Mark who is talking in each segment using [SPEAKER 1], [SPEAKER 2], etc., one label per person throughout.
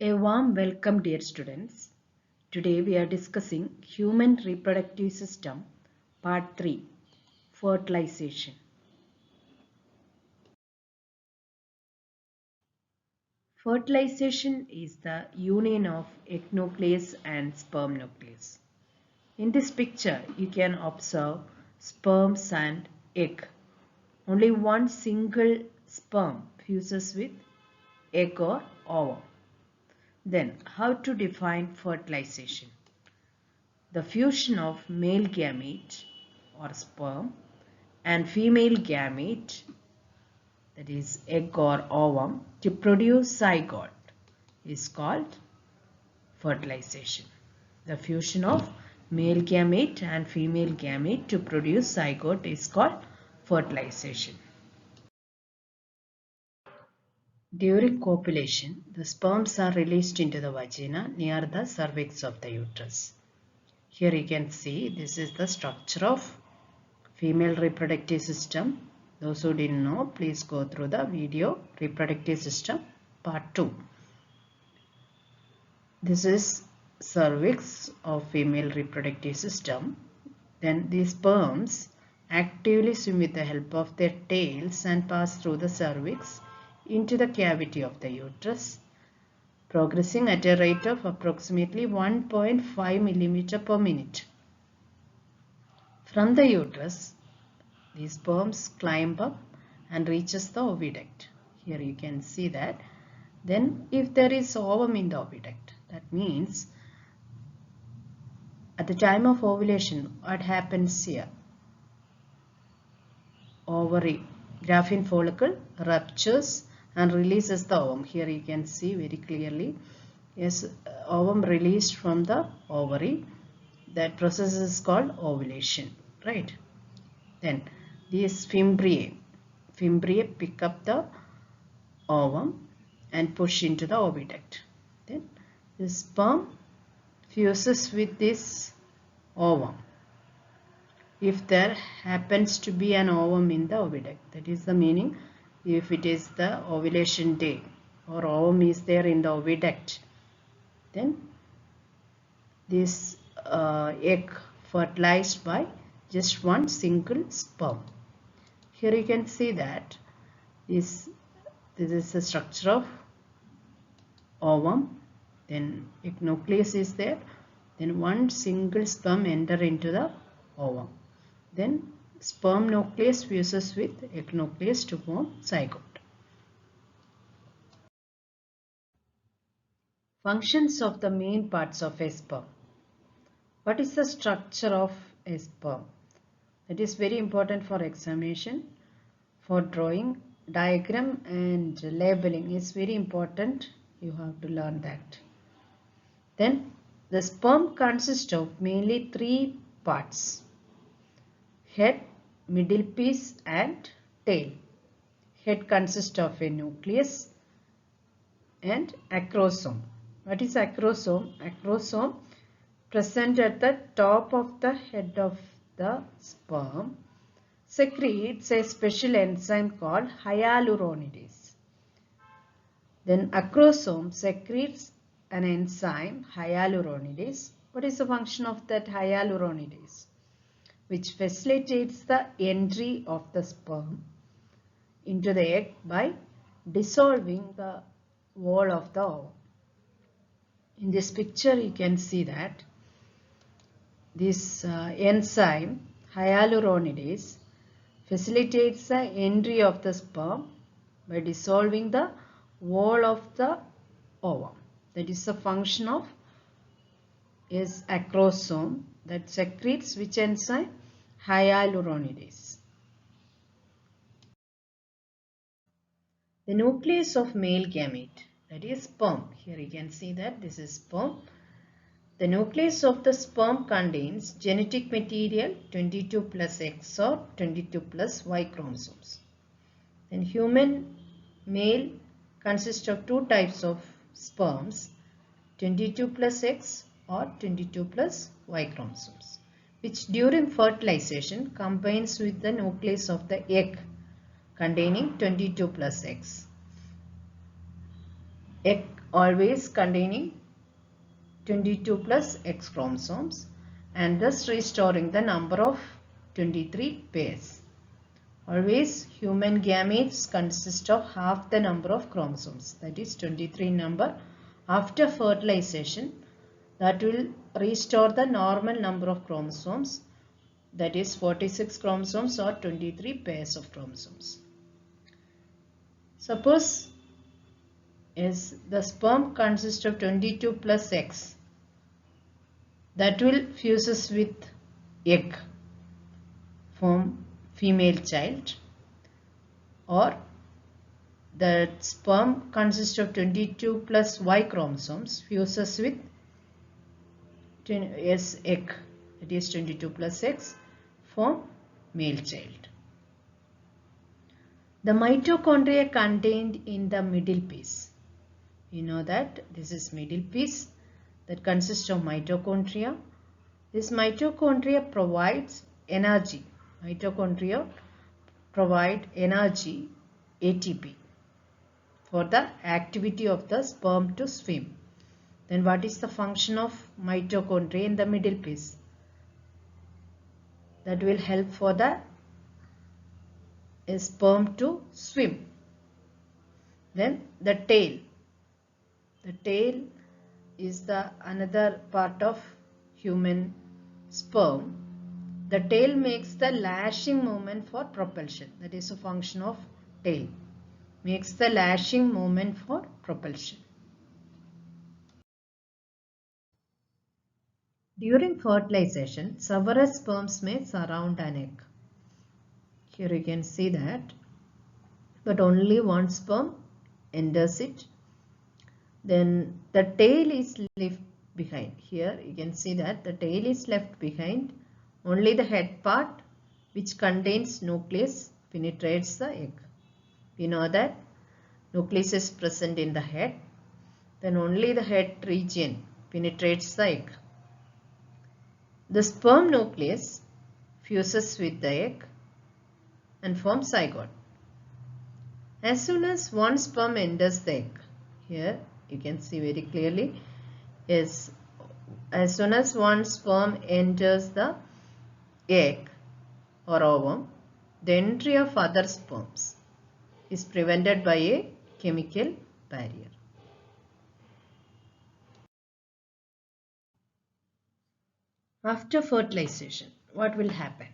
[SPEAKER 1] A warm welcome, dear students. Today we are discussing Human Reproductive System, Part 3, Fertilization. Fertilization is the union of egg nucleus and sperm nucleus. In this picture, you can observe sperms and egg. Only one single sperm fuses with egg or ovum. Then, how to define fertilization? The fusion of male gamete or sperm and female gamete, that is egg or ovum, to produce zygote is called fertilization. The fusion of male gamete and female gamete to produce zygote is called fertilization. During copulation, the sperms are released into the vagina near the cervix of the uterus. Here you can see this is the structure of female reproductive system. Those who didn't know, please go through the video Reproductive System Part 2. This is cervix of female reproductive system. Then these sperms actively swim with the help of their tails and pass through the cervix into the cavity of the uterus, progressing at a rate of approximately 1.5 mm per minute. From the uterus, these sperms climb up and reaches the oviduct. Here you can see that. Then if there is ovum in the oviduct, that means at the time of ovulation, what happens here? Ovary, Graafian follicle ruptures and releases the ovum. Here you can see very clearly. Yes, ovum released from the ovary. That process is called ovulation, right? Then these fimbriae pick up the ovum and push into the oviduct. Then the sperm fuses with this ovum. If there happens to be an ovum in the oviduct, that is the meaning. If it is the ovulation day or ovum is there in the oviduct, then this egg fertilized by just one single sperm. Here you can see that this is the structure of ovum, then egg nucleus is there, then one single sperm enter into the ovum. Then sperm nucleus fuses with egg nucleus to form zygote. Functions of the main parts of a sperm. What is the structure of a sperm? That is very important for examination. For drawing, diagram and labeling is very important. You have to learn that. Then the sperm consists of mainly three parts: head, middle piece and tail. Head consists of a nucleus and acrosome. What is acrosome? Acrosome present at the top of the head of the sperm secretes a special enzyme called hyaluronidase. Then acrosome secretes an enzyme hyaluronidase. What is the function of that hyaluronidase? Which facilitates the entry of the sperm into the egg by dissolving the wall of the ovum. In this picture you can see that this enzyme hyaluronidase facilitates the entry of the sperm by dissolving the wall of the ovum. That is the function of is acrosome that secretes which enzyme? Hyaluronidase. The nucleus of male gamete, that is sperm. Here you can see that this is sperm. The nucleus of the sperm contains genetic material 22 plus X or 22 plus Y chromosomes. Then human male consists of two types of sperms, 22 plus X or 22 plus Y chromosomes, which during fertilization combines with the nucleus of the egg containing 22 plus X. egg always containing 22 plus X chromosomes and thus restoring the number of 23 pairs. Always human gametes consist of half the number of chromosomes, that is 23 number. After fertilization, that will restore the normal number of chromosomes, that is 46 chromosomes or 23 pairs of chromosomes. Suppose the sperm consists of 22 plus X, that will fuses with egg, form female child, or the sperm consists of 22 plus Y chromosomes, fuses with S egg, that is 22 plus X, form male child. The mitochondria contained in the middle piece. You know that this is middle piece that consists of mitochondria. This mitochondria provides energy. Mitochondria provide energy, ATP, for the activity of the sperm to swim. Then what is the function of mitochondria in the middle piece? That will help for the sperm to swim. Then the tail. The tail is the another part of human sperm. The tail makes the lashing movement for propulsion. That is a function of tail. Makes the lashing movement for propulsion. During fertilization, several sperms may surround an egg. Here you can see that. But only one sperm enters it. Then the tail is left behind. Here you can see that the tail is left behind. Only the head part, which contains nucleus, penetrates the egg. We know that nucleus is present in the head. Then only the head region penetrates the egg. The sperm nucleus fuses with the egg and forms zygote. As soon as one sperm enters the egg, here you can see very clearly, is as soon as one sperm enters the egg or ovum, the entry of other sperms is prevented by a chemical barrier. After fertilization, what will happen?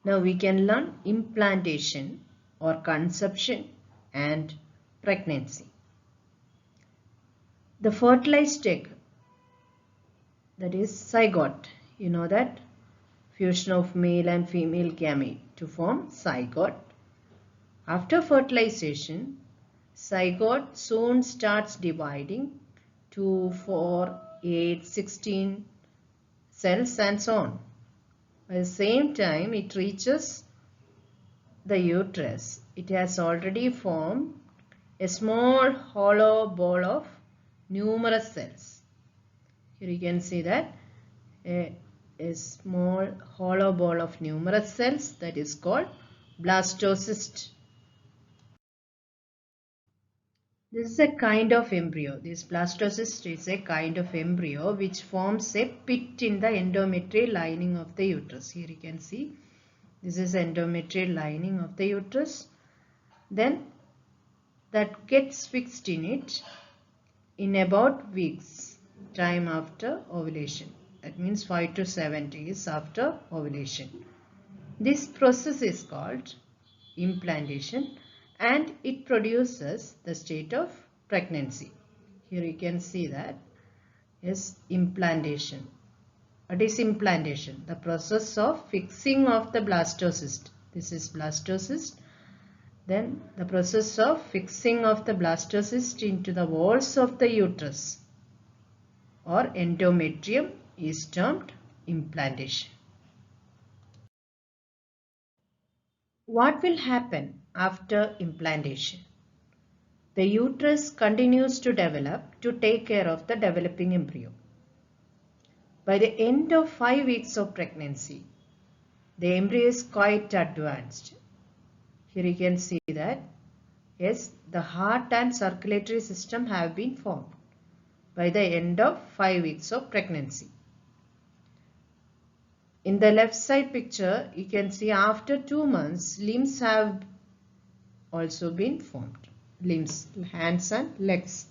[SPEAKER 1] Now we can learn implantation or conception and pregnancy. The fertilized egg, that is zygote, you know that fusion of male and female gamete to form zygote. After fertilization, zygote soon starts dividing 2, 4, 8, 16 cells and so on. At the same time it reaches the uterus, it has already formed a small hollow ball of numerous cells. Here you can see that a small hollow ball of numerous cells, that is called blastocyst. This is a kind of embryo. This blastocyst is a kind of embryo which forms a pit in the endometrial lining of the uterus. Here you can see this is endometrial lining of the uterus. Then that gets fixed in it in about weeks time after ovulation. That means 5 to 7 days after ovulation. This process is called implantation and it produces the state of pregnancy. Here you can see that is implantation. What is implantation? The process of fixing of the blastocyst. This is blastocyst. Then the process of fixing of the blastocyst into the walls of the uterus or endometrium is termed implantation. What will happen after implantation? The uterus continues to develop to take care of the developing embryo. By the end of 5 weeks of pregnancy, the embryo is quite advanced. Here you can see that Yes, the heart and circulatory system have been formed by the end of 5 weeks of pregnancy. In the left side picture, you can see after 2 months, limbs have also been formed. Limbs, hands and legs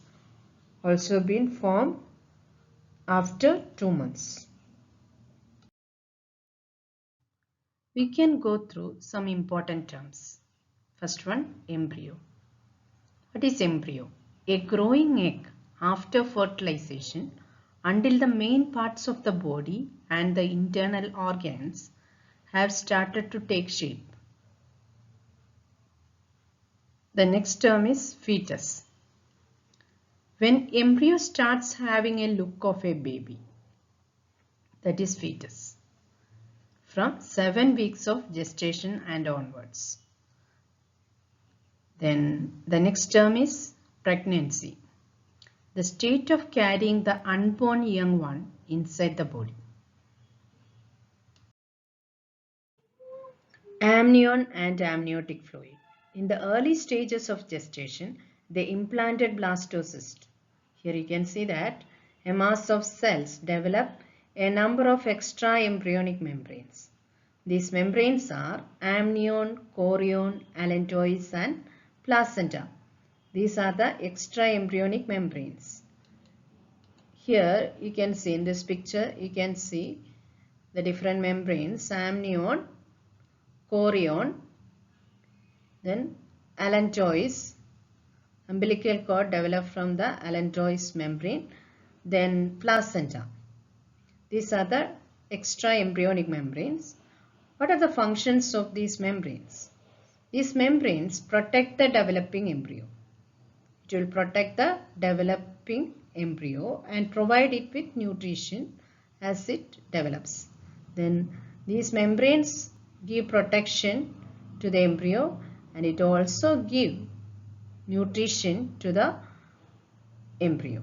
[SPEAKER 1] also been formed after 2 months. We can go through some important terms. First one, embryo. What is embryo? A growing egg after fertilization until the main parts of the body and the internal organs have started to take shape. The next term is fetus. When embryo starts having a look of a baby, that is fetus, from 7 weeks of gestation and onwards. Then the next term is pregnancy, the state of carrying the unborn young one inside the body. Amnion and amniotic fluid. In the early stages of gestation, they implanted blastocyst. Here you can see that a mass of cells develop a number of extra embryonic membranes. These membranes are amnion, chorion, allantois and placenta. These are the extra embryonic membranes. Here you can see in this picture, you can see the different membranes, amnion, chorion, then allantois, umbilical cord developed from the allantois membrane, then placenta. These are the extra embryonic membranes. What are the functions of these membranes? These membranes protect the developing embryo. It will protect the developing embryo and provide it with nutrition as it develops. Then these membranes give protection to the embryo and it also gives nutrition to the embryo.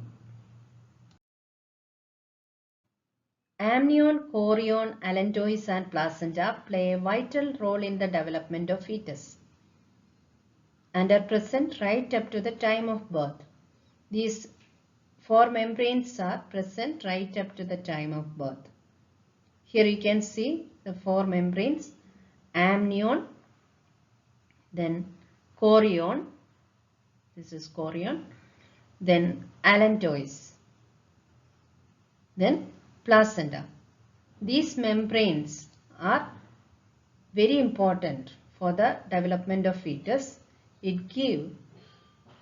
[SPEAKER 1] Amnion, chorion, allantois and placenta play a vital role in the development of fetus and are present right up to the time of birth. These 4 membranes are present right up to the time of birth. Here you can see the 4 membranes, amnion, then chorion, this is chorion, then allantois, then placenta. These membranes are very important for the development of fetus. It gives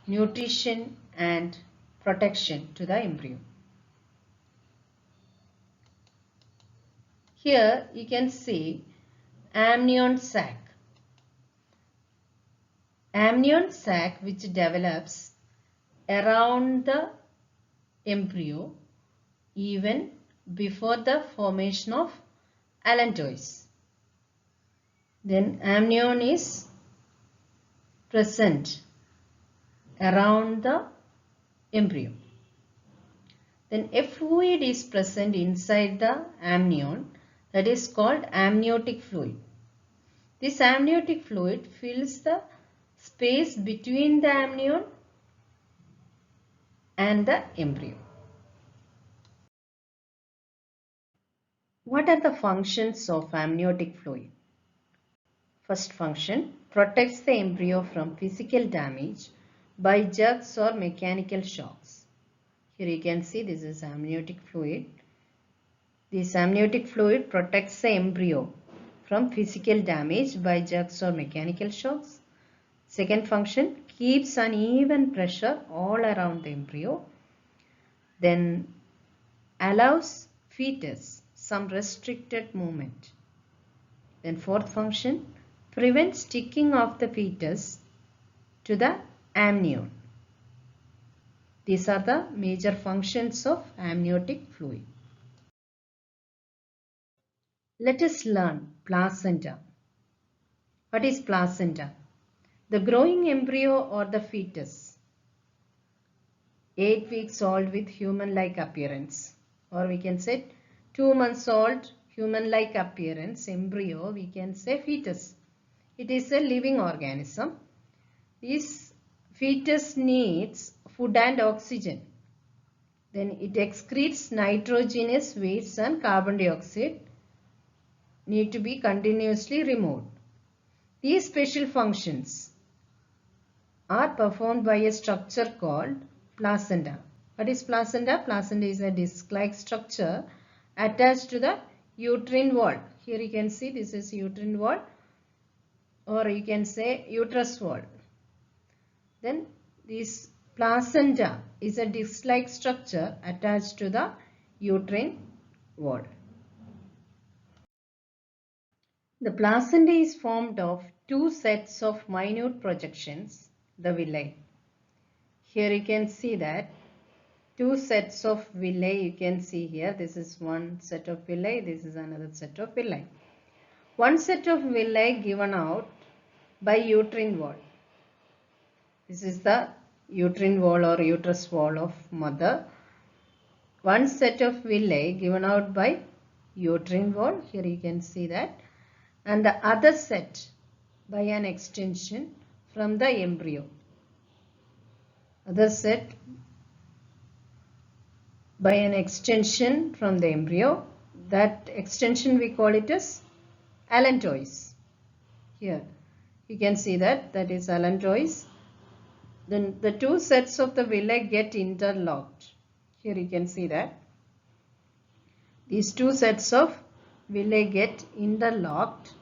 [SPEAKER 1] nutrition and protection to the embryo. Here you can see amnion sac. Amnion sac which develops around the embryo even before the formation of allantois. Then amnion is present around the embryo. Then a fluid is present inside the amnion that is called amniotic fluid. This amniotic fluid fills the space between the amnion and the embryo. What are the functions of amniotic fluid? First function, protects the embryo from physical damage by jerks or mechanical shocks. Here you can see this is amniotic fluid. This amniotic fluid protects the embryo from physical damage by jerks or mechanical shocks. Second function, keeps an even pressure all around the embryo. Then allows fetus some restricted movement. Then fourth function, prevents sticking of the fetus to the amnion. These are the major functions of amniotic fluid. Let us learn placenta. What is placenta? The growing embryo or the fetus, 8 weeks old with human-like appearance, or we can say 2 months old human-like appearance embryo, we can say fetus. It is a living organism. This Fetus needs food and oxygen. Then it excretes nitrogenous waste and carbon dioxide need to be continuously removed. These special functions are performed by a structure called placenta. What is placenta? Placenta is a disc-like structure attached to the uterine wall. Here you can see this is uterine wall, or you can say uterus wall. Then this placenta is a disc-like structure attached to the uterine wall. The placenta is formed of two sets of minute projections, the villi. Here you can see that two sets of villi you can see here. This is one set of villi, this is another set of villi. One set of villi given out by uterine wall. This is the uterine wall or uterus wall of mother. One set of villi given out by uterine wall. Here you can see that. And the other set by an extension from the embryo. Other set by an extension from the embryo. That extension we call it as allantois. Here you can see that is allantois. Then the two sets of the villi get interlocked. Here you can see that these two sets of villi get interlocked,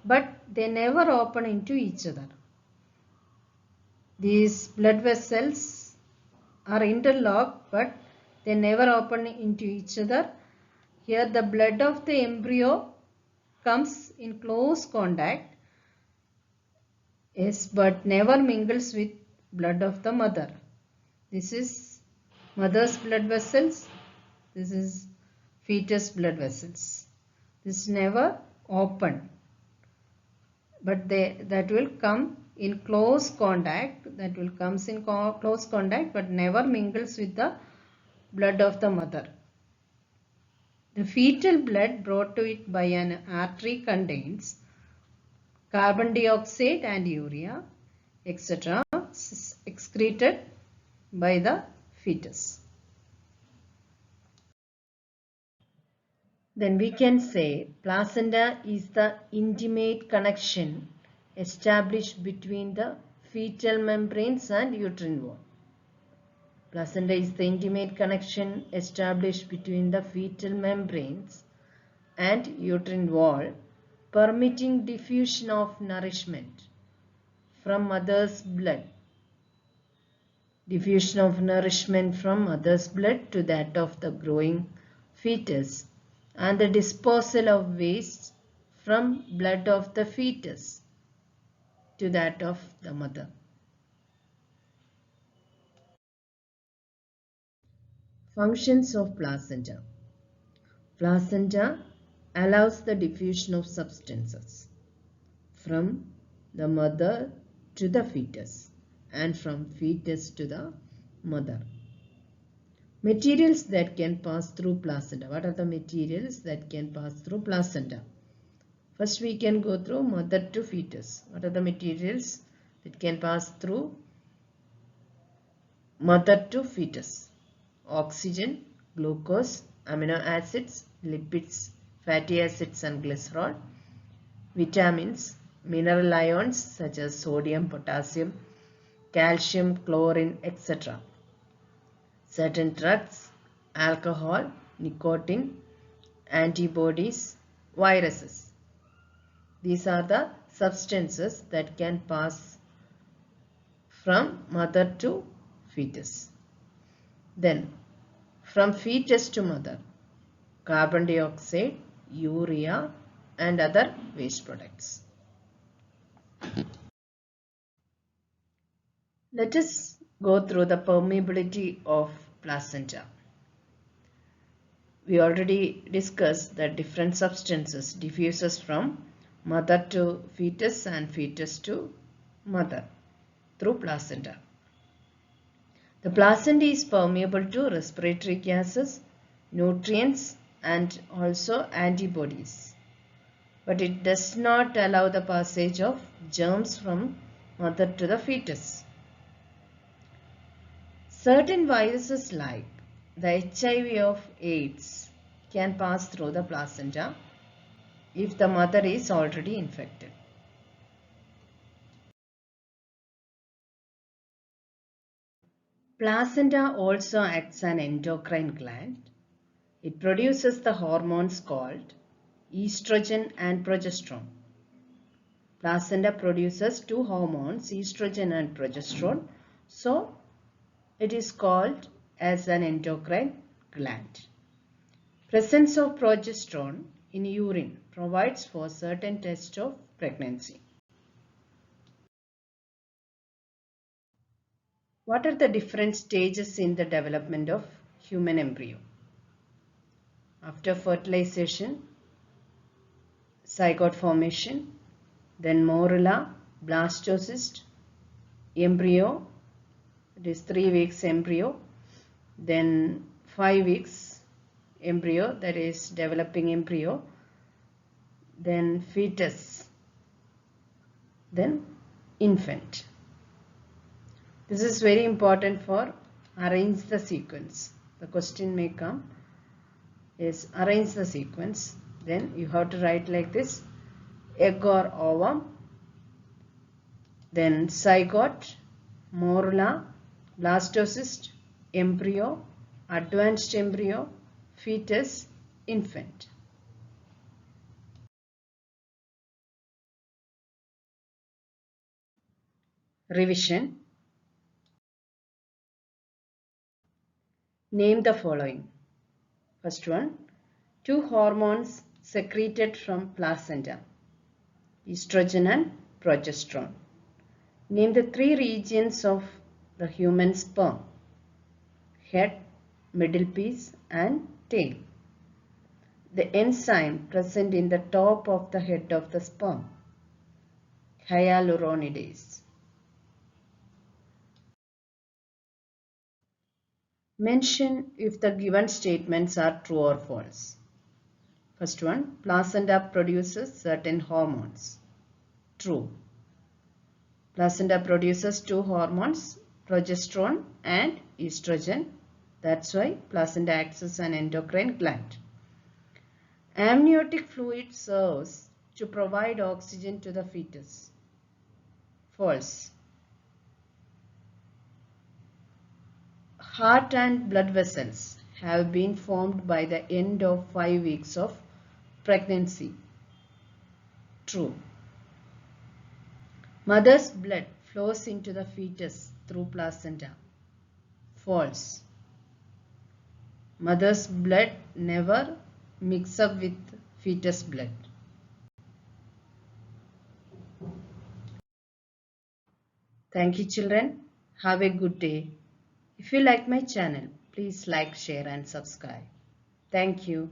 [SPEAKER 1] but they never open into each other. These blood vessels are interlocked, but they never open into each other. Here the blood of the embryo comes in close contact, yes, but never mingles with blood of the mother. This is mother's blood vessels. This is fetus blood vessels. This never open, but that will come in close contact. That will comes in close contact, but never mingles with the blood of the mother. The fetal blood brought to it by an artery contains carbon dioxide and urea, etc., excreted by the fetus. Then we can say placenta is the intimate connection established between the fetal membranes and uterine wall. Placenta is the intimate connection established between the fetal membranes and uterine wall, permitting diffusion of nourishment from mother's blood. Diffusion of nourishment from mother's blood to that of the growing fetus, and the disposal of waste from blood of the fetus to that of the mother. Functions of placenta. Placenta allows the diffusion of substances from the mother to the fetus and from fetus to the mother. Materials that can pass through placenta. What are the materials that can pass through placenta? First we can go through mother to fetus. What are the materials that can pass through mother to fetus? Oxygen, glucose, amino acids, lipids, fatty acids and glycerol, vitamins, mineral ions such as sodium, potassium, calcium, chlorine, etc. Certain drugs, alcohol, nicotine, antibodies, viruses. These are the substances that can pass from mother to fetus. Then from fetus to mother, carbon dioxide, urea and other waste products. Let us go through the permeability of placenta. We already discussed that different substances diffuses from mother to fetus and fetus to mother through placenta. The placenta is permeable to respiratory gases, nutrients and also antibodies. But it does not allow the passage of germs from mother to the fetus. Certain viruses like the HIV of AIDS can pass through the placenta if the mother is already infected. Placenta also acts as an endocrine gland. It produces the hormones called estrogen and progesterone. Placenta produces two hormones, estrogen and progesterone. So, it is called as an endocrine gland. Presence of progesterone in urine provides for certain tests of pregnancy. What are the different stages in the development of human embryo? After fertilization, zygote formation, then morula, blastocyst, embryo, it is 3 weeks embryo, then 5 weeks embryo, that is developing embryo, then fetus, then infant. This is very important for arrange the sequence. The question may come is arrange the sequence. Then you have to write like this: egg or ovum, then zygote, morula, blastocyst, embryo, advanced embryo, fetus, infant. Revision. Name the following. First one, two hormones secreted from placenta, estrogen and progesterone. Name the three regions of the human sperm: head, middle piece and tail. The enzyme present in the top of the head of the sperm, hyaluronidase. Mention if the given statements are true or false. First one, placenta produces certain hormones. True. Placenta produces two hormones, progesterone and estrogen. That's why placenta acts as an endocrine gland. Amniotic fluid serves to provide oxygen to the fetus. False. Heart and blood vessels have been formed by the end of 5 weeks of pregnancy. True. Mother's blood flows into the fetus through placenta. False. Mother's blood never mixes up with fetus blood. Thank you, children. Have a good day. If you like my channel, please like, share and subscribe. Thank you.